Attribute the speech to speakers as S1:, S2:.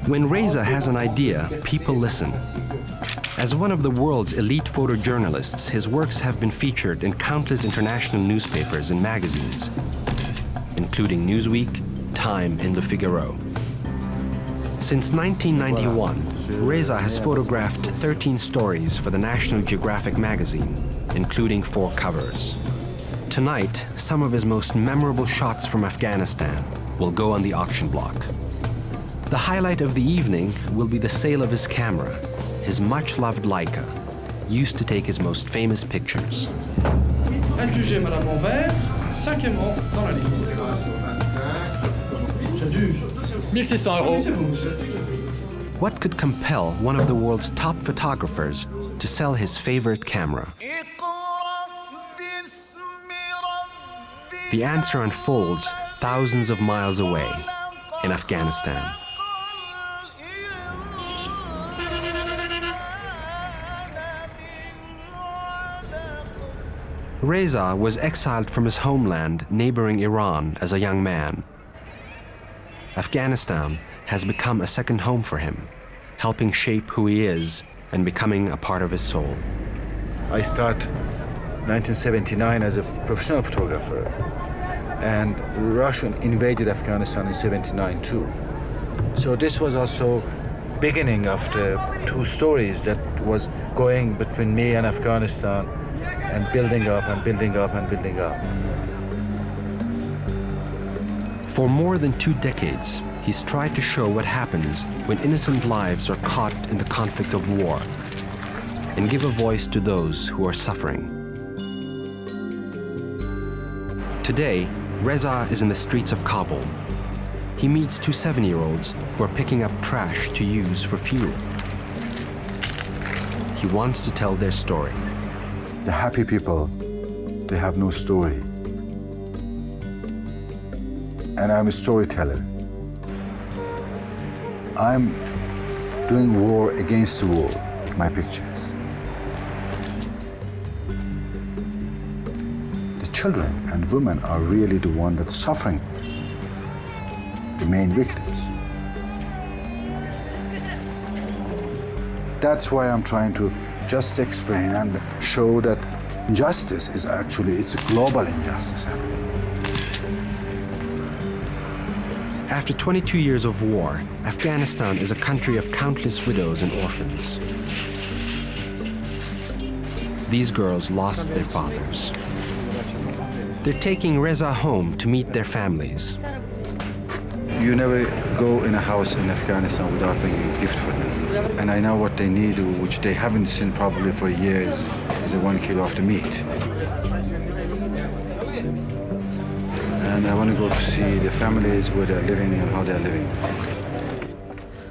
S1: When Reza has an idea, people listen. As one of the world's elite photojournalists, his works have been featured in countless international newspapers and magazines, including Newsweek, Time, and Le Figaro. Since 1991, Reza has photographed 13 stories for the National Geographic magazine, including 4 covers. Tonight, some of his most memorable shots from Afghanistan will go on the auction block. The highlight of the evening will be the sale of his camera, his much-loved Leica, used to take his most famous pictures.
S2: Adjugé Madame Envers, 5e rang dans la ligne. J'adjuge. 1600 €.
S1: What could compel one of the world's top photographers to sell his favorite camera? The answer unfolds thousands of miles away in Afghanistan. Reza was exiled from his homeland neighboring Iran as a young man. Afghanistan has become a second home for him, helping shape who he is and becoming a part of his soul.
S3: I started 1979 as a professional photographer, and Russia invaded Afghanistan in 79 too. So this was also beginning of the 2 stories that was going between me and Afghanistan, and building up and building up and building up.
S1: For more than 2 decades, he's tried to show what happens when innocent lives are caught in the conflict of war and give a voice to those who are suffering. Today, Reza is in the streets of Kabul. He meets 2 7-year-olds who are picking up trash to use for fuel. He wants to tell their story.
S4: The happy people, they have no story. And I'm a storyteller. I'm doing war against the war with my pictures. The children and women are really the one that's suffering, the main victims. That's why I'm trying to just explain and show that justice is actually, it's a global injustice.
S1: After 22 years of war, Afghanistan is a country of countless widows and orphans. These girls lost their fathers. They're taking Reza home to meet their families.
S4: You never go in a house in Afghanistan without bringing a gift for them. And I know what they need, which they haven't seen probably for years, is a 1 kilo of the meat. And I want to go to see the families, where they're living and how they're living.